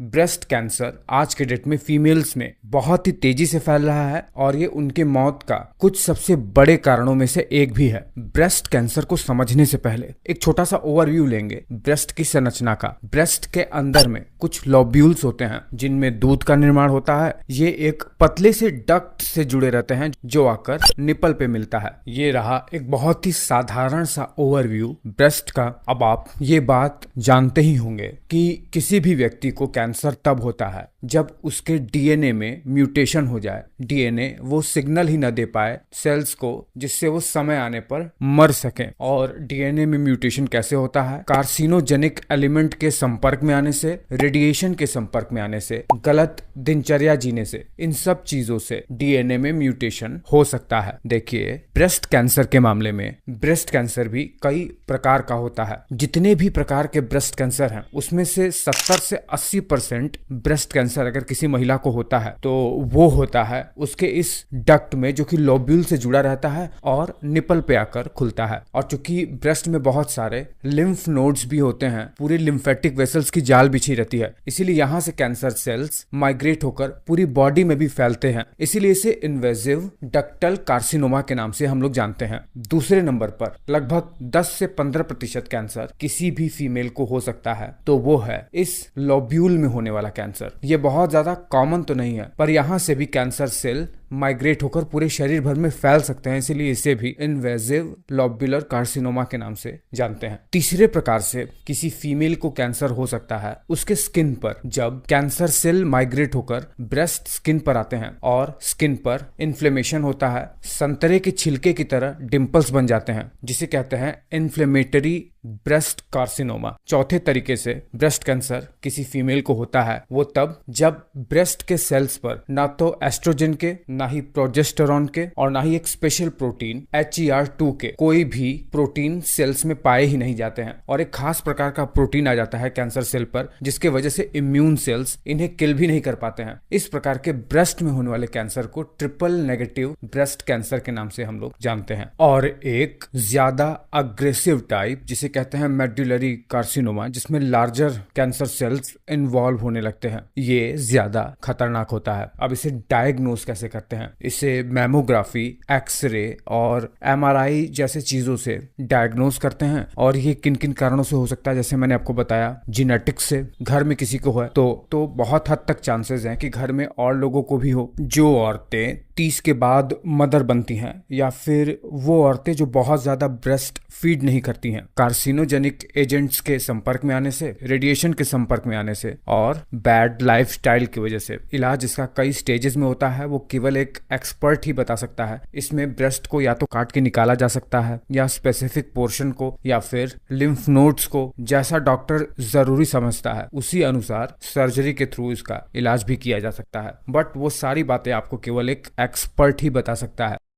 Breast cancer आज के date में फीमेल्स में बहुत ही तेजी से फैल रहा है और ये उनके मौत का कुछ सबसे बड़े कारणों में से एक भी है। ब्रेस्ट कैंसर को समझने से पहले एक छोटा सा ओवरव्यू लेंगे ब्रेस्ट की संरचना का। ब्रेस्ट के अंदर में कुछ लोब्यूल्स होते हैं जिनमें दूध का निर्माण होता है। ये एक पतले से डक्ट से जुड़े रहते हैं जो आकर निपल पे मिलता है। ये रहा एक बहुत ही साधारण सा ओवरव्यू ब्रेस्ट का। अब आप ये बात जानते ही होंगे कि किसी भी व्यक्ति को कैंसर तब होता है जब उसके डीएनए में म्यूटेशन हो जाए। डीएनए वो सिग्नल ही न दे पाए सेल्स को जिससे वो समय आने पर मर सकें। और डीएनए में म्यूटेशन कैसे होता है? कार्सिनोजेनिक एलिमेंट के संपर्क में आने से, रेडिएशन के संपर्क में आने से, गलत दिनचर्या जीने से, इन सब चीजों से डीएनए में म्यूटेशन हो सकता है। देखिए, ब्रेस्ट कैंसर के मामले में ब्रेस्ट कैंसर भी कई प्रकार का होता है। जितने भी प्रकार के ब्रेस्ट कैंसर हैं उसमें से 70 से 80% ब्रेस्ट कैंसर अगर किसी महिला को होता है तो वो होता है उसके इस डक्ट में जो कि लोब्यूल से जुड़ा रहता है और निपल पे आकर खुलता है। और चूंकि ब्रेस्ट में बहुत सारे लिम्फ नोड्स भी होते हैं, पूरी लिम्फेटिक वेसल्स की जाल बिछी रहती है, इसीलिए यहाँ से कैंसर सेल्स माइग्रेट होकर पूरी बॉडी में भी फैलते हैं। इसीलिए इसे इन्वेजिव डक्टल कार्सिनोमा के नाम से हम लोग जानते हैं। दूसरे नंबर पर लगभग 10 से 15% कैंसर किसी भी फीमेल को हो सकता है, तो वो है इस लोब्यूल में होने वाला कैंसर। ये बहुत ज्यादा कॉमन तो नहीं है, पर यहां से भी कैंसर सेल माइग्रेट होकर पूरे शरीर भर में फैल सकते हैं, इसीलिए इसे भी इन्वेजिव लोब्यूलर कार्सिनोमा के नाम से जानते हैं। तीसरे प्रकार से किसी फीमेल को कैंसर हो सकता है उसके स्किन पर। जब कैंसर सेल माइग्रेट होकर ब्रेस्ट स्किन पर आते हैं और स्किन पर इन्फ्लेमेशन होता है, संतरे के छिलके की तरह डिंपल्स बन जाते हैं, जिसे कहते हैं इन्फ्लेमेटरी ब्रेस्ट कार्सिनोमा। चौथे तरीके से ब्रेस्ट कैंसर किसी फीमेल को होता है वो तब जब ब्रेस्ट के सेल्स पर ना तो एस्ट्रोजन के, ना ही प्रोजेस्टेरॉन के और ना ही एक स्पेशल प्रोटीन HER2 के कोई भी प्रोटीन सेल्स में पाए ही नहीं जाते हैं। और एक खास प्रकार का प्रोटीन आ जाता है कैंसर सेल पर जिसके वजह से इम्यून सेल्स इन्हें किल भी नहीं कर पाते हैं। इस प्रकार के ब्रेस्ट में होने वाले कैंसर को ट्रिपल नेगेटिव ब्रेस्ट कैंसर के नाम से हम लोग जानते हैं। और एक ज्यादा अग्रेसिव टाइप जिसे कहते हैं मेडुलरी कार्सिनोमा, जिसमें लार्जर कैंसर सेल्स इन्वॉल्व होने लगते हैं, ये ज्यादा खतरनाक होता है। अब इसे डायग्नोस कैसे करते हैं? इसे मैमोग्राफी, एक्सरे और MRI जैसे चीजों से डायग्नोस करते हैं। और ये किन किन कारणों से हो सकता है, जैसे मैंने आपको बताया, जिनेटिक्स से, घर में किसी को है तो बहुत हद तक चांसेस हैं कि घर में और लोगों को भी हो। जो औरतें 30 के बाद मदर बनती हैं या फिर वो औरतें जो बहुत ज्यादा ब्रेस्ट फीड नहीं करती हैं, कार्सिनोजेनिक एजेंट्स के संपर्क में आने से, रेडिएशन के संपर्क में आने से और बैड लाइफस्टाइल की वजह से। इलाज इसका कई स्टेजेस में होता है, वो केवल एक एक्सपर्ट ही बता सकता है। इसमें ब्रेस्ट को या तो काट के निकाला जा सकता है या स्पेसिफिक पोर्शन को या फिर लिम्फ नोड्स को, जैसा डॉक्टर जरूरी समझता है उसी अनुसार सर्जरी के थ्रू इसका इलाज भी किया जा सकता है। बट वो सारी बातें आपको केवल एक एक्सपर्ट ही बता सकता है।